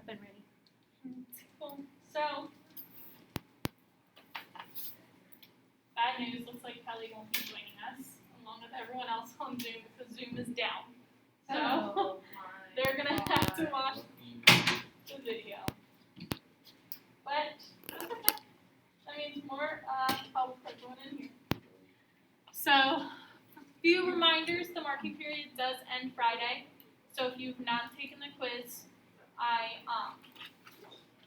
up and ready. Cool. So, bad news, looks like Kelly won't be joining us, along with everyone else on Zoom, because Zoom is down. So, they're going to have to watch the video. But, that's okay. That means more help for everyone in here. So, a few reminders, the marking period does end Friday. So if you've not taken the quiz,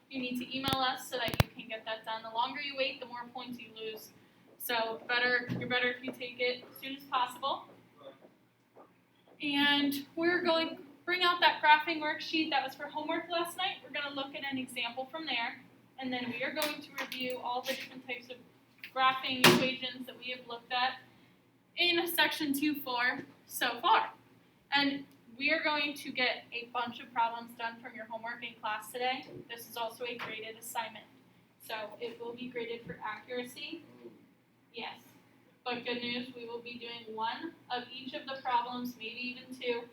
you need to email us so that you can get that done. The longer you wait, the more points you lose. So you're better if you take it as soon as possible. And we're going to bring out that graphing worksheet that was for homework last night. We're going to look at an example from there. And then we are going to review all the different types of graphing equations that we have looked at in section 2.4 so far. And we are going to get a bunch of problems done from your homework in class today. This is also a graded assignment. So it will be graded for accuracy. Yes. But good news, we will be doing one of each of the problems, maybe even two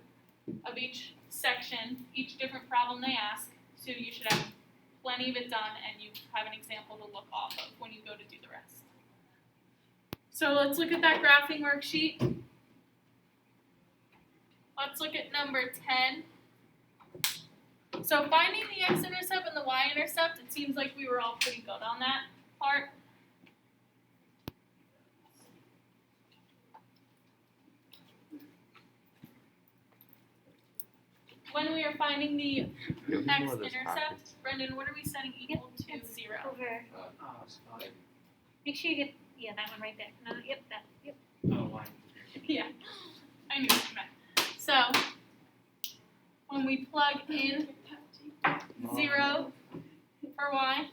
of each section, each different problem they ask. So you should have plenty of it done and you have an example to look off of when you go to do the rest. So let's look at that graphing worksheet. Let's look at number 10. So finding the x-intercept and the y-intercept, it seems like we were all pretty good on that part. When we are finding the x-intercept, Brendan, what are we setting equal to 0? Over. Make sure you get, that one right there. No, yep, that, yep. Oh, why? Yeah, I knew what you meant. So, when we plug in 0 for y,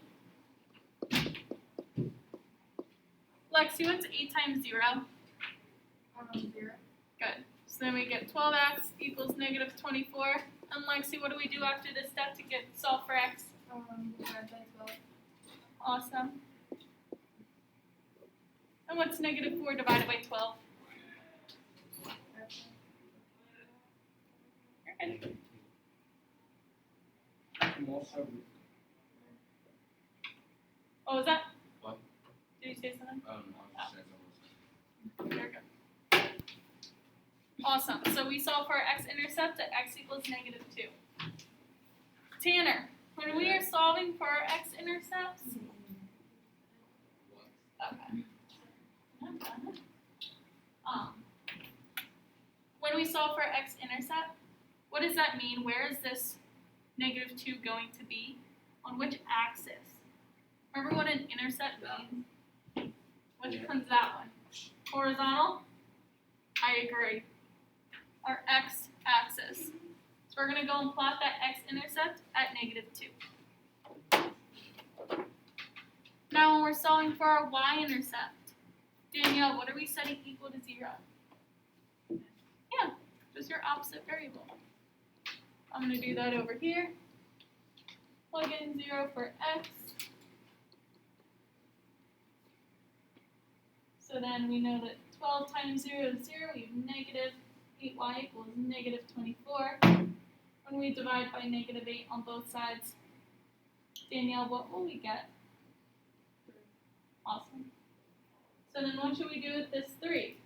Lexi, what's 8 times 0? 0. Good. So then we get 12x equals negative 24. And Lexi, what do we do after this step to get solve for x? Divided by 12. Awesome. And what's negative 4 divided by 12? You're good. What was that? What? Did you say something? I was just saying There we go. Awesome. So we solve for our x-intercept at x equals negative 2. Tanner, when we are solving for our x-intercepts, okay. When we solve for x-intercept, what does that mean? Where is this negative 2 going to be? On which axis? Remember what an intercept means? Which one's that one? Horizontal? I agree. Our x-axis. So we're going to go and plot that x-intercept at negative 2. Now when we're solving for our y-intercept, Danielle, what are we setting equal to 0? Yeah, just your opposite variable. I'm going to do that over here. Plug in 0 for x. So then we know that 12 times 0 is 0. We have negative 8y equals negative 24. When we divide by negative 8 on both sides, Danielle, what will we get? Awesome. So then what should we do with this 3?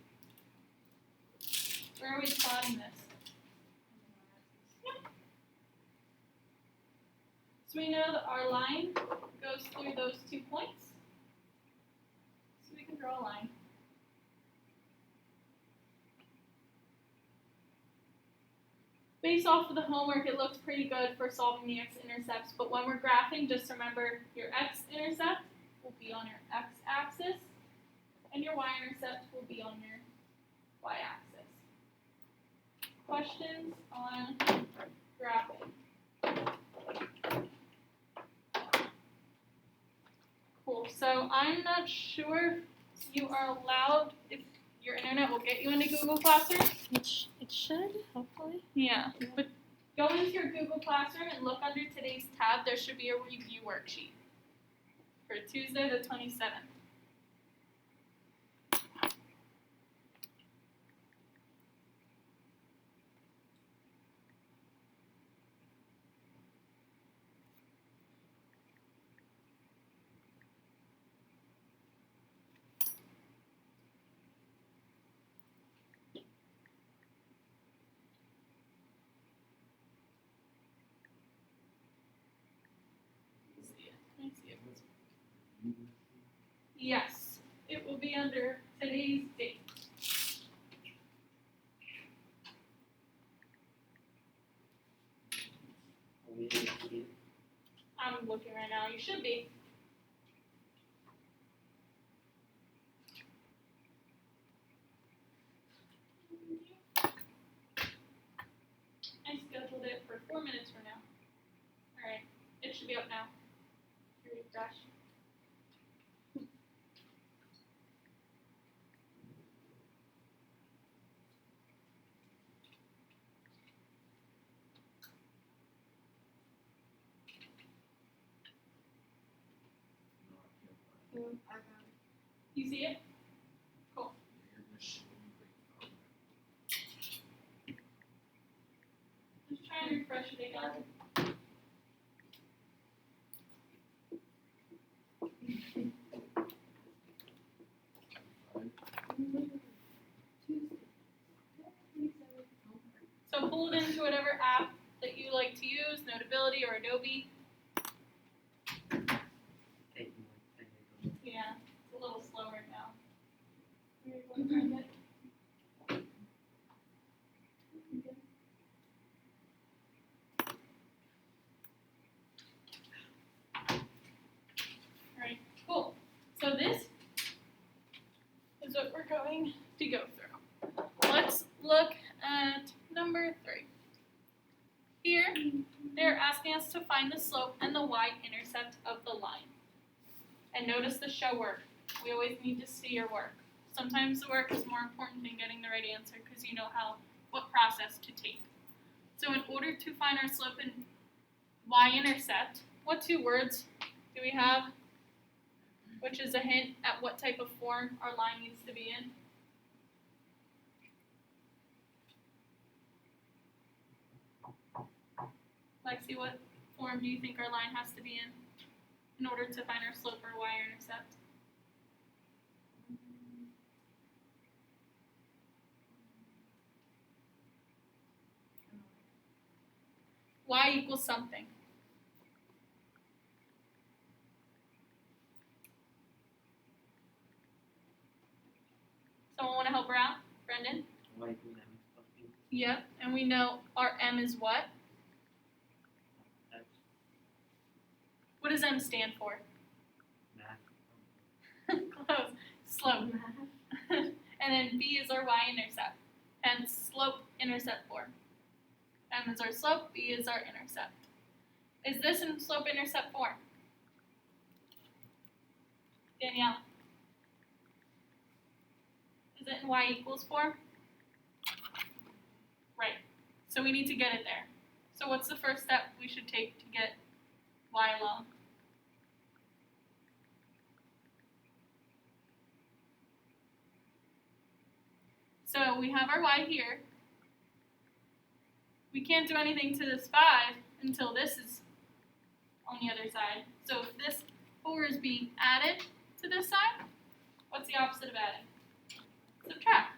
Where are we plotting this? Yep. So we know that our line goes through those 2 points. So we can draw a line. Based off of the homework, it looks pretty good for solving the x-intercepts, but when we're graphing, just remember your x-intercept will be on your x-axis, and your y-intercept will be on your y-axis. Questions on graphing? Cool, so I'm not sure if you are allowed, if your internet will get you into Google Classroom. It should, hopefully. Yeah, but go into your Google Classroom and look under today's tab. There should be a review worksheet for Tuesday the 27th. I see it. Yes, it will be under today's date. I'm looking right now. You should be. I scheduled it for 4 minutes from now. Alright, it should be up now. Refresh. No, I can't find it. I got it. You see it? Cool. Your machine, but, Just try and refresh it again. So pull it into whatever app that you like to use, Notability or Adobe. Yeah, it's a little slower now. Where are you going to find it? Alright, cool. So this is what we're going to go through. Let's look at number 3. Here, they're asking us to find the slope and the y-intercept of the line. And notice the show work. We always need to see your work. Sometimes the work is more important than getting the right answer because you know what process to take. So in order to find our slope and y-intercept, what 2 words do we have? Which is a hint at what type of form our line needs to be in. Lexi, what form do you think our line has to be in order to find our slope or y-intercept? Y equals something. Someone want to help her out? Brendan? Yep, and we know our M is what? What does M stand for? Close. Slope. And then B is our y-intercept. And slope-intercept form. M is our slope, B is our intercept. Is this in slope-intercept form? Danielle? Is it in y equals form? Right. So we need to get it there. So what's the first step we should take to get y alone? So we have our y here. We can't do anything to this 5 until this is on the other side. So if this 4 is being added to this side, what's the opposite of adding? Subtract.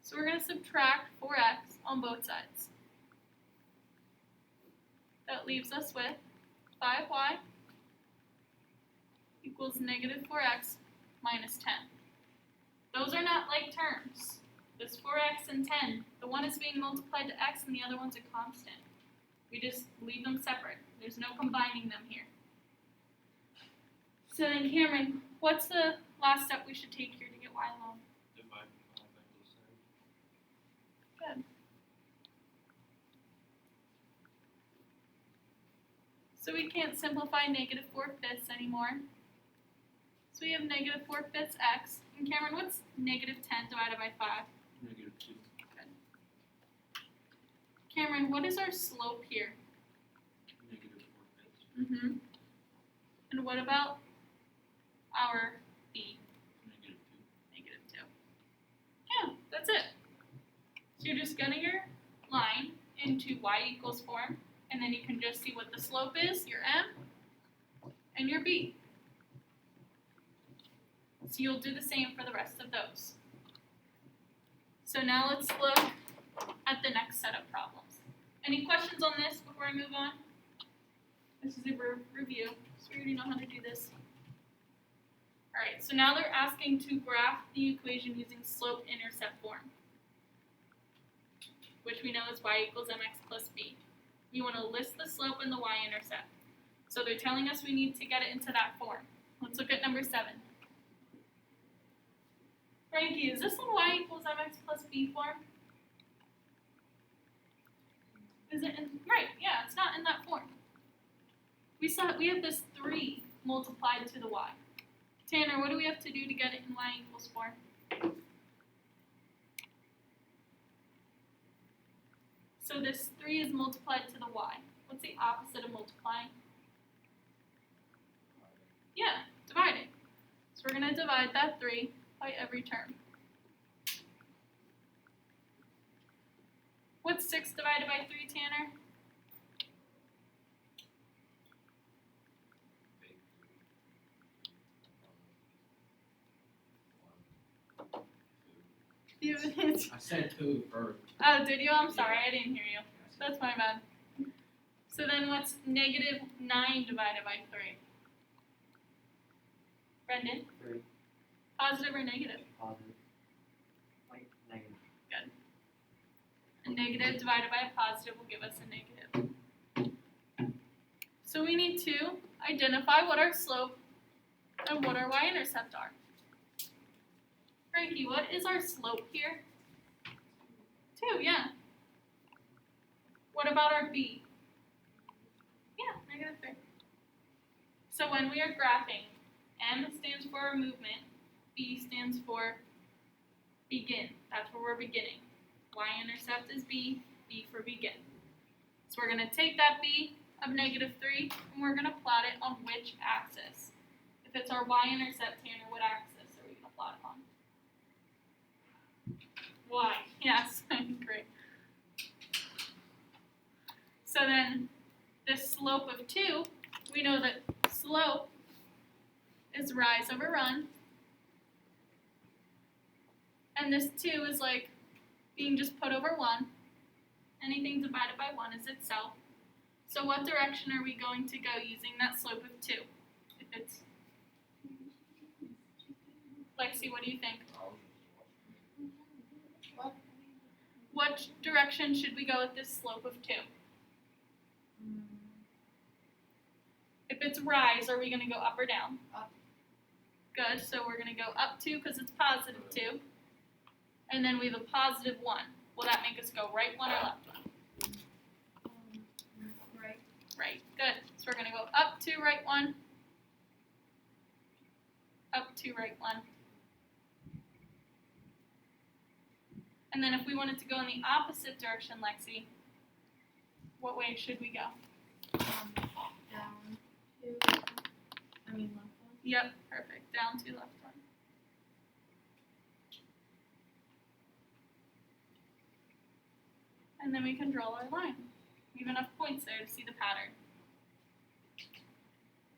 So we're going to subtract 4x on both sides. That leaves us with 5y equals negative 4x minus 10. Those are not like terms. This 4x and 10, the one is being multiplied to x and the other one's a constant. We just leave them separate. There's no combining them here. So then Cameron, what's the last step we should take here to get y alone? divide by both sides. Good. So we can't simplify negative 4/5 anymore. So we have negative 4/5 x. And Cameron, what's negative 10 divided by 5? -2. Cameron, what is our slope here? -4/5. Mm-hmm. And what about our b? -2. -2. Yeah, that's it. So you're just getting your line into y equals form, and then you can just see what the slope is, your m, and your b. So you'll do the same for the rest of those. So now let's look at the next set of problems. Any questions on this before I move on? This is a review, so we already know how to do this. Alright, so now they're asking to graph the equation using slope-intercept form, which we know is y equals mx plus b. We want to list the slope and the y-intercept. So they're telling us we need to get it into that form. Let's look at number 7. Frankie, is this in y equals mx plus b form? Is it in, right, yeah, it's not in that form. We have this 3 multiplied to the y. Tanner, what do we have to do to get it in y equals 4? So this 3 is multiplied to the y. What's the opposite of multiplying? Yeah, dividing. So we're going to divide that 3 by every term. What's 6 divided by 3, Tanner? Do you have an answer? I said 2 first. Oh, did you? I'm sorry, I didn't hear you. That's my bad. So then what's negative 9 divided by 3? Brendan? 3. Positive or negative? Positive. Wait, negative. A negative divided by a positive will give us a negative. So we need to identify what our slope and what our y-intercept are. Frankie, what is our slope here? 2, yeah. What about our b? Yeah, negative 3. So when we are graphing, M stands for our movement, B stands for begin. That's where we're beginning. Y-intercept is B, B for begin. So we're going to take that B of negative 3 and we're going to plot it on which axis? If it's our y-intercept, Tanner, what axis are we going to plot it on? Y. Yes, great. So then this slope of 2, we know that slope is rise over run. And this 2 is like being just put over 1. Anything divided by 1 is itself. So what direction are we going to go using that slope of 2? If it's Lexi, what do you think? What? What direction should we go with this slope of 2? If it's rise, are we going to go up or down? Up. Good, so we're going to go up 2 because it's positive 2. And then we have a positive 1. Will that make us go right 1 or left 1? Right. Right, good. So we're going to go up 2, right 1. Up 2, right 1. And then if we wanted to go in the opposite direction, Lexi, what way should we go? Down. 2. I mean left 1. Yep, perfect. Down 2, left 1. And then we can draw our line. We have enough points there to see the pattern.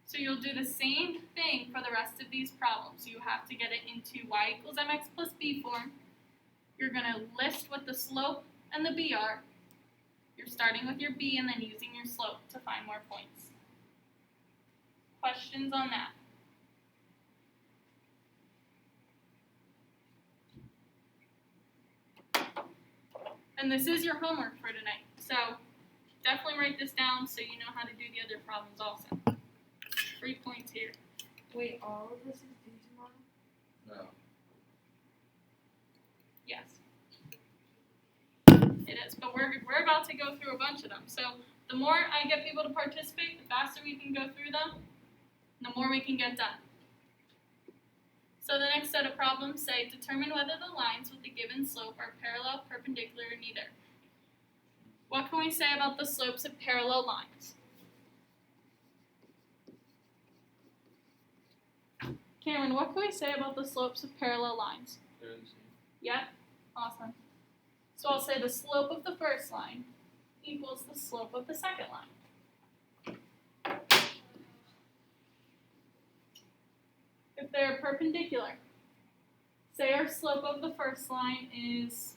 So you'll do the same thing for the rest of these problems. You have to get it into y equals mx plus b form. You're going to list what the slope and the b are. You're starting with your b and then using your slope to find more points. Questions on that? And this is your homework for tonight. So definitely write this down so you know how to do the other problems also. 3 points here. Wait, all of this is due tomorrow? No. Yes. It is, but we're about to go through a bunch of them. So the more I get people to participate, the faster we can go through them, the more we can get done. So the next set of problems say, determine whether the lines with the given slope are parallel, perpendicular, or neither. What can we say about the slopes of parallel lines? Cameron, what can we say about the slopes of parallel lines? They're the same. Yep, awesome. So I'll say the slope of the first line equals the slope of the second line. If they're perpendicular, say our slope of the first line is,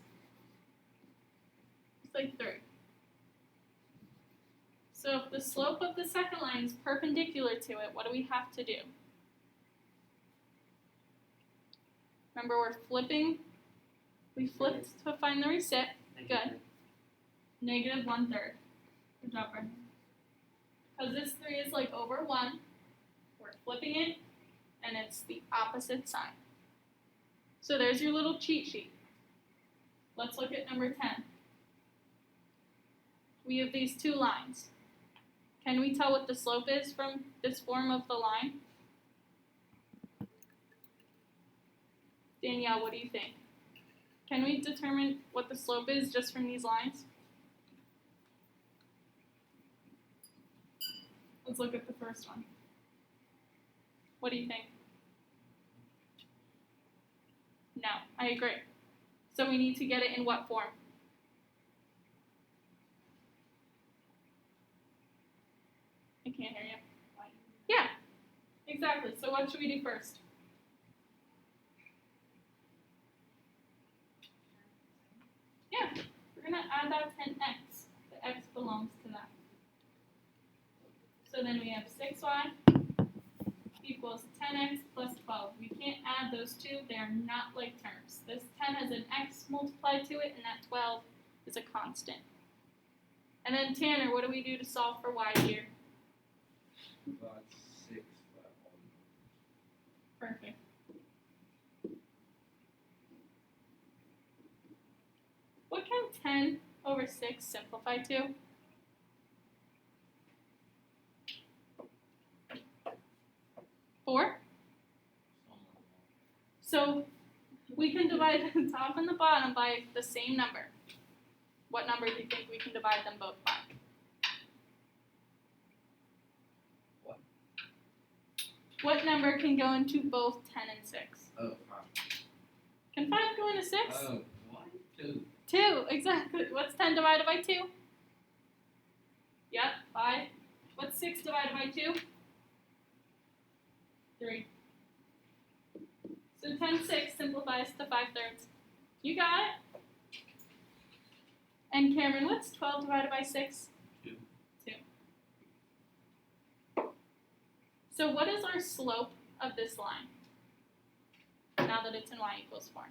it's like 3. So if the slope of the second line is perpendicular to it, what do we have to do? Remember, we're flipping. We flipped to find the recip. Negative. Negative 1/3. Good job, Brendan. Because this 3 is like over 1, we're flipping it, and it's the opposite sign. So there's your little cheat sheet. Let's look at number 10. We have these two lines. Can we tell what the slope is from this form of the line? Danielle, what do you think? Can we determine what the slope is just from these lines? Let's look at the first one. What do you think? No, I agree. So we need to get it in what form? I can't hear you. Yeah, exactly. So what should we do first? Yeah, we're gonna add that 10x. The x belongs to that. So then we have 6y equals 10x plus 12. We can't add those two, they are not like terms. This 10 has an x multiplied to it, and that 12 is a constant. And then Tanner, what do we do to solve for y here? Divide 6 by 1. Perfect. What can 10 over 6 simplify to? Four? So we can divide the top and the bottom by the same number. What number do you think we can divide them both by? What number can go into both 10 and 6? Oh, 5. Can 5 go into 6? Oh, what? 2. 2, exactly. What's 10 divided by 2? Yep, 5. What's 6 divided by 2? 3. So 10/6 simplifies to 5/3. You got it. And Cameron, what's 12 divided by 6? 2. 2. So what is our slope of this line? Now that it's in y equals 4.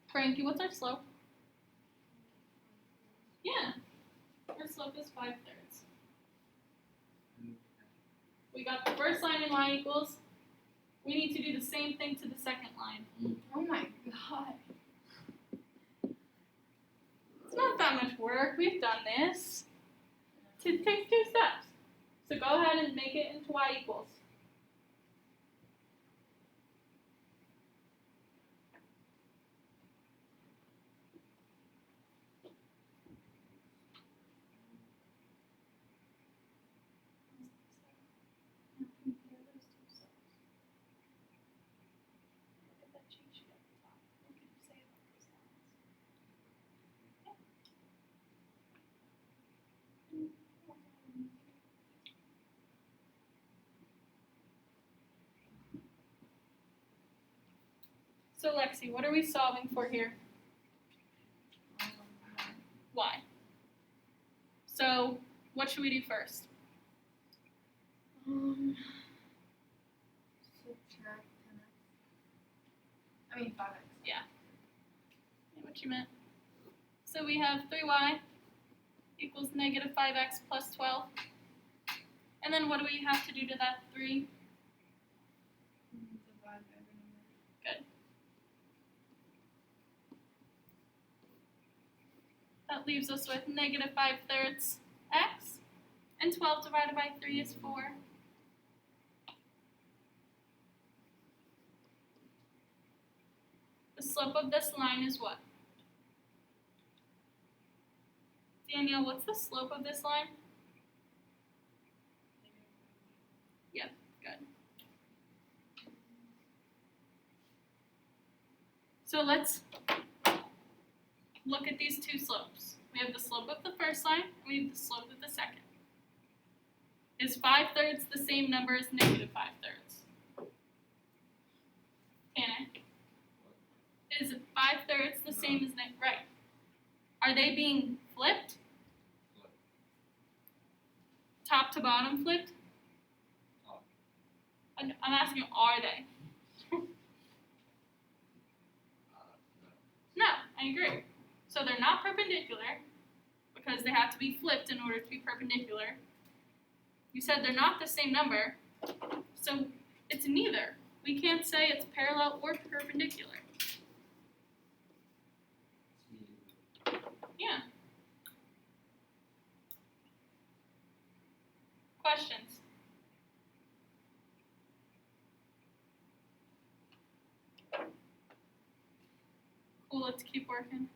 Frankie, what's our slope? Yeah. Our slope is 5/3. We got the first line in y equals. We need to do the same thing to the second line. Oh my god. It's not that much work. We've done this. It takes 2 steps. So go ahead and make it into y equals. So Lexi, what are we solving for here? Y. So what should we do first? Subtract 10x. I mean 5x. Yeah, what you meant. So we have 3y equals negative 5x plus 12. And then what do we have to do to that 3? Divide by every number. Good. That leaves us with negative 5/3 x. And 12 divided by 3 is 4. The slope of this line is what? Danielle, what's the slope of this line? Yep, good. So let's look at these two slopes. We have the slope of the first line, and we have the slope of the second. Is 5/3 the same number as negative 5/3? Tanner? Is 5/3 the same as right? Are they being flipped top to bottom flipped? Top. I'm asking, are they? No. No, I agree. So they're not perpendicular because they have to be flipped in order to be perpendicular. You said they're not the same number, so it's neither. We can't say it's parallel or perpendicular. It's neither. Yeah. Questions? Cool, let's keep working.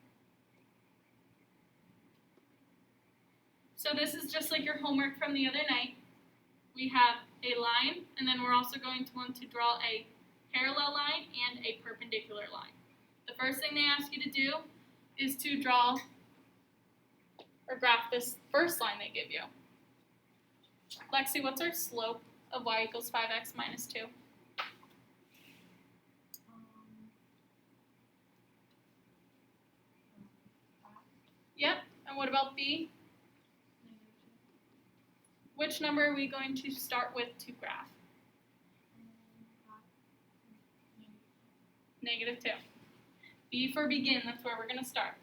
So this is just like your homework from the other night. We have a line, and then we're also going to want to draw a parallel line and a perpendicular line. The first thing they ask you to do is to draw or graph this first line they give you. Lexi, what's our slope of y equals 5x minus 2? Yep, and what about b? Which number are we going to start with to graph? -2. B for begin, that's where we're going to start.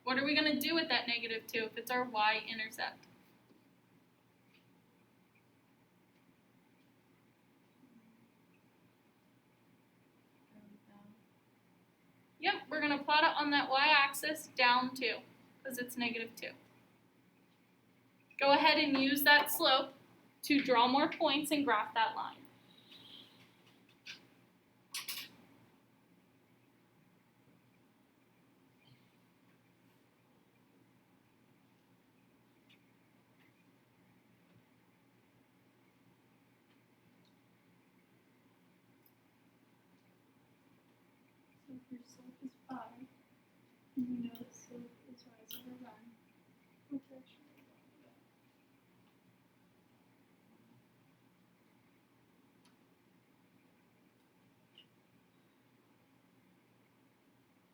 What are we going to do with that -2 if it's our y-intercept? Yep, we're going to plot it on that y-axis down 2, because it's -2. Go ahead and use that slope to draw more points and graph that line. So if your slope is 5, and you know the slope is rise over run, what direction are you going to go?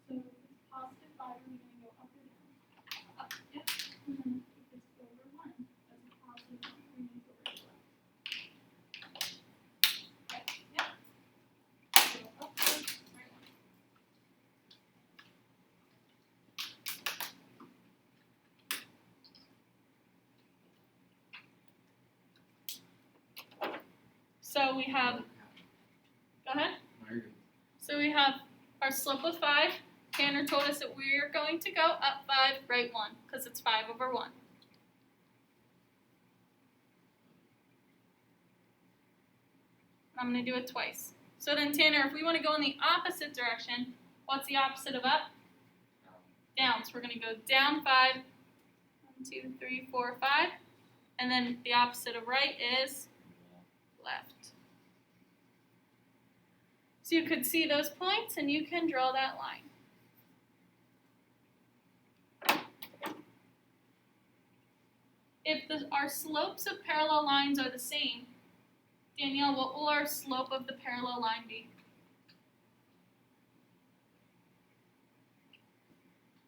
So if it's positive 5, are we going to go up or down? Up, yep. And then if it's over 1, as a positive 1, we're going to go right to left. Right, yep. So upward, right 1. So we have, go ahead. So we have our slope of 5. Tanner told us that we're going to go up 5, right 1, because it's 5 over 1. I'm going to do it twice. So then, Tanner, if we want to go in the opposite direction, what's the opposite of up? Down. So we're going to go down 5, 1, 2, 3, 4, 5. And then the opposite of right is left. So you could see those points and you can draw that line. If our slopes of parallel lines are the same, Danielle, what will our slope of the parallel line be?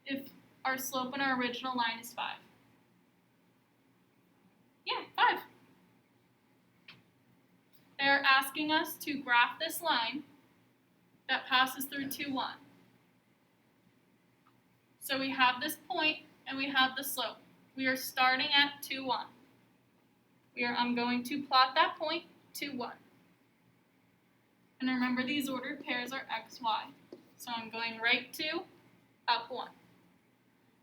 If our slope in our original line is 5. Yeah, 5. They're asking us to graph this line that passes through 2, 1. So we have this point and we have the slope. We are starting at 2, 1. I'm going to plot that point, 2, 1. And remember, these ordered pairs are x, y. So I'm going right 2, up 1.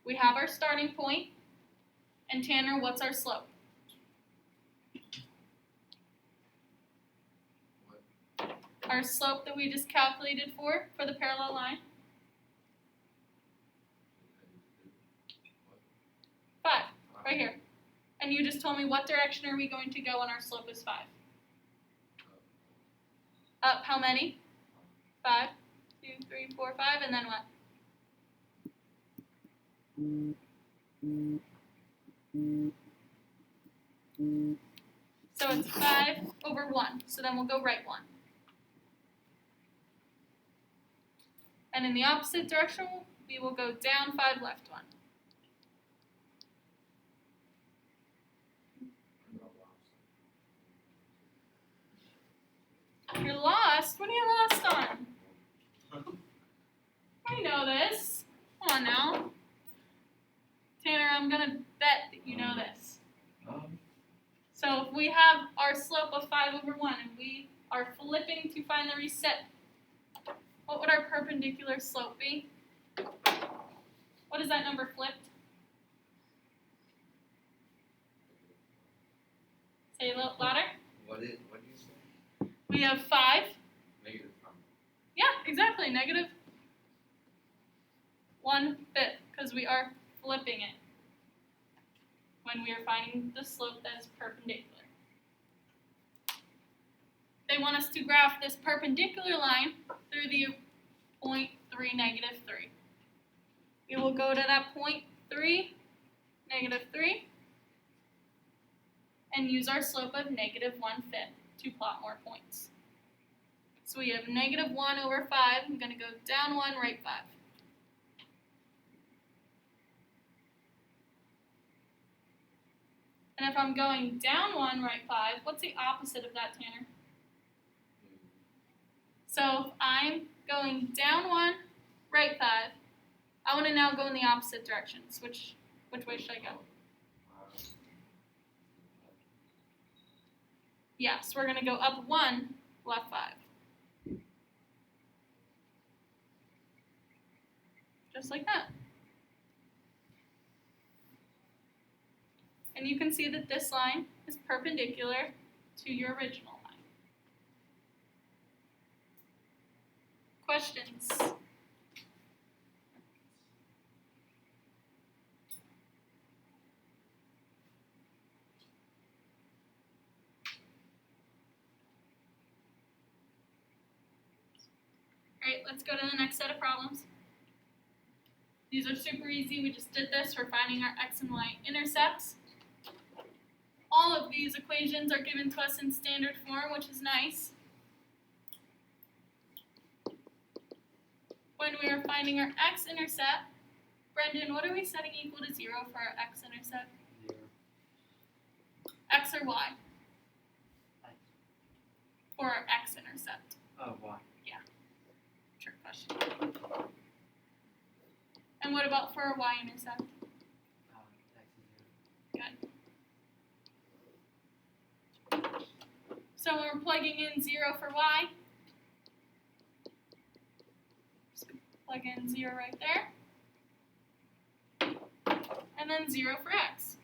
We have our starting point. And Tanner, what's our slope? Our slope that we just calculated for the parallel line? 5, right here. And you just told me what direction are we going to go when our slope is 5? Up how many? 5, 2, 3, 4, 5, and then what? So it's 5 over 1. So then we'll go right 1. And in the opposite direction, we will go down 5, left 1. we have our slope of 5/1 and we are flipping to find the reset, what would our perpendicular slope be? What is that number flipped? Say a little louder. What do you say? We have 5. Negative from. Yeah, exactly, negative 1/5, because we are flipping it when we are finding the slope that is perpendicular. They want us to graph this perpendicular line through the point 3, negative 3. We will go to that point 3, negative 3, and use our slope of negative 1/5 to plot more points. So we have negative 1 over 5. I'm going to go down 1, right 5. And if I'm going down 1, right 5, what's the opposite of that, Tanner? So if I'm going down 1, right 5, I want to now go in the opposite direction. So which way should I go? Yeah, so we're going to go up 1, left 5. Just like that. And you can see that this line is perpendicular to your original line. Questions? Alright, let's go to the next set of problems. These are super easy. We just did this for finding our x and y intercepts. All of these equations are given to us in standard form, which is nice. When we are finding our x-intercept, Brendan, what are we setting equal to 0 for our x-intercept? 0. X or y? X. For our x-intercept. Oh, y. Trick question. And what about for our y-intercept? X is 0. Good. So when we're plugging in 0 for y, just plug in 0 right there, and then 0 for x.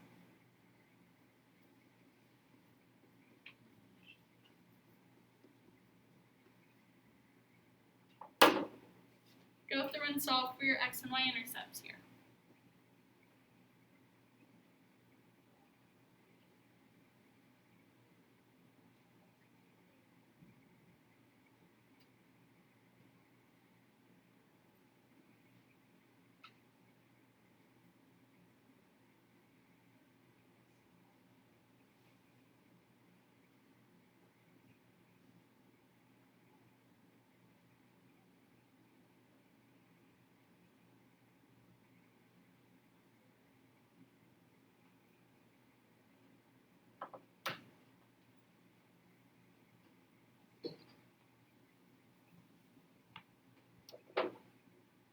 Go through and solve for your x and y intercepts here.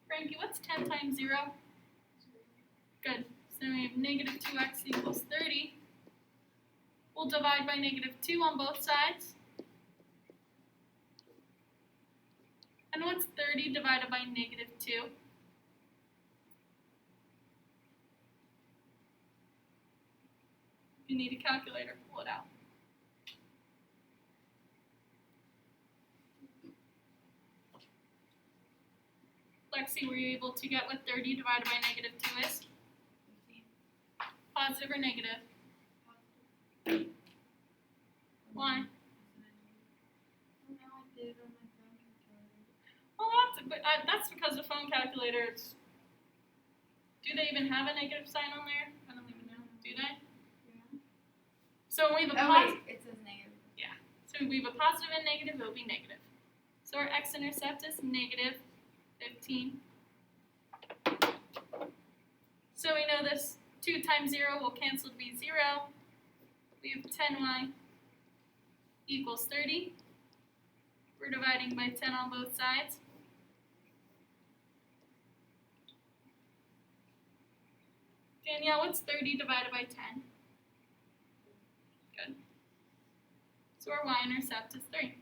Frankie, what's 10 times 0? Good. So we have negative 2x equals 30. We'll divide by negative 2 on both sides. And what's 30 divided by negative 2? If you need a calculator, pull it out. Lexi, were you able to get what 30 divided by negative 2 is? 15. Positive or negative? Why? Oh, now I did it on my phone calculator. Well, that's because the phone calculator, do they even have a negative sign on there? I don't even know. Do they? Yeah. So when we have a Oh positive, wait, it says negative. so we have a positive and negative, it'll be negative. So our x-intercept is negative 15. So we know this 2 times 0 will cancel to be 0. We have 10y equals 30. We're dividing by 10 on both sides. Danielle, what's 30 divided by 10? Good. So our y-intercept is 3.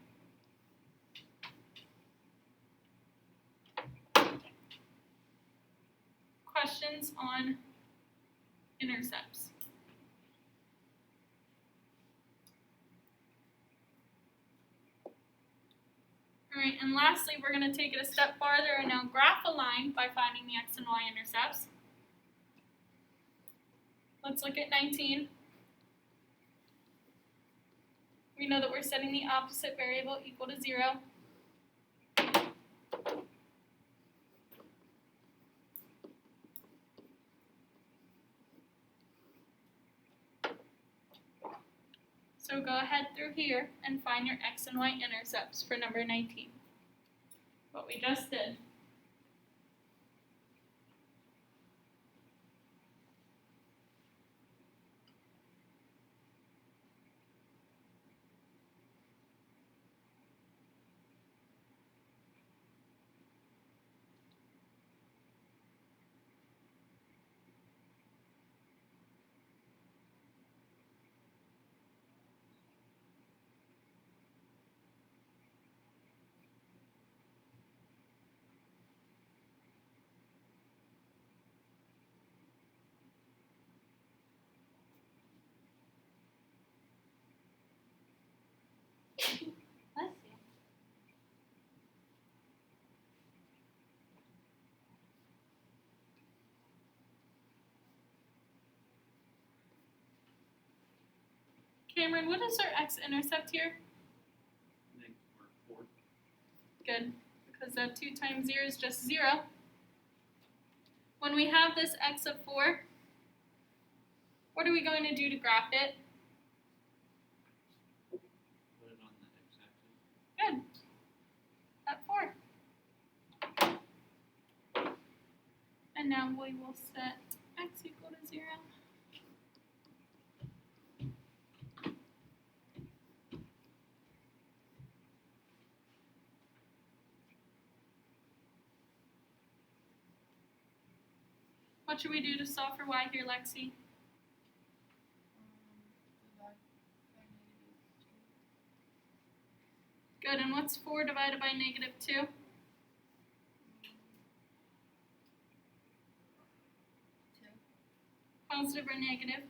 Questions on intercepts? Alright, and lastly, we're going to take it a step farther and now graph a line by finding the x and y intercepts. Let's look at 19. We know that we're setting the opposite variable equal to 0. So go ahead through here and find your x and y intercepts for number 19. What we just did. Let's see. Cameron, what is our x-intercept here? Or 4. Good, because that 2 times 0 is just 0. When we have this x of 4, what are we going to do to graph it? Put it on the x-axis. Good. At 4. And now we will set x equal to 0. What should we do to solve for y here, Lexi? Divide by -2. Good, and what's 4 divided by -2? 2. Positive or negative?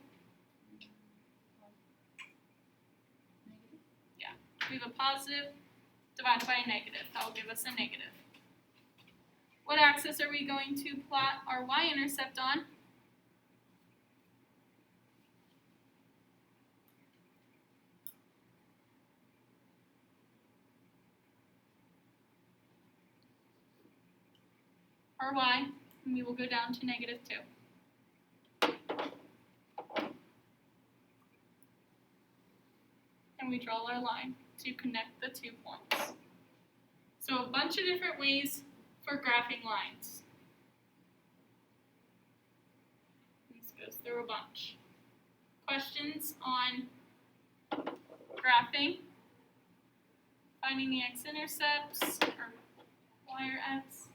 Negative. We have a positive divided by a negative. That will give us a negative. What axis are we going to plot our y-intercept on? Our y, and we will go down to -2. And we draw our line to connect the 2 points. So a bunch of different ways for graphing lines. This goes through a bunch. Questions on graphing, finding the x-intercepts, or y or x?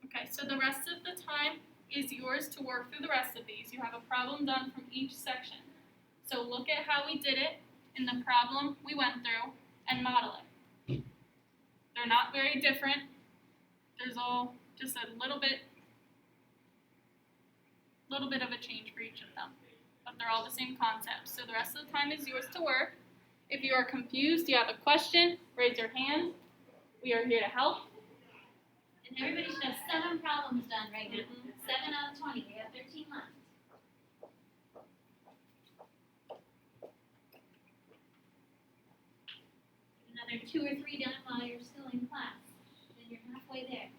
Okay, so the rest of the time is yours to work through the rest of these. You have a problem done from each section. So look at how we did it in the problem we went through and model it. They're not very different. There's all just a little bit of a change for each of them. But they're all the same concept. So the rest of the time is yours to work. If you are confused, you have a question, raise your hand. We are here to help. And everybody should have 7 problems done right now. Mhm. 7 out of 20. We have 13 left. Another 2 or 3 done while you're still in class. Then you're halfway there.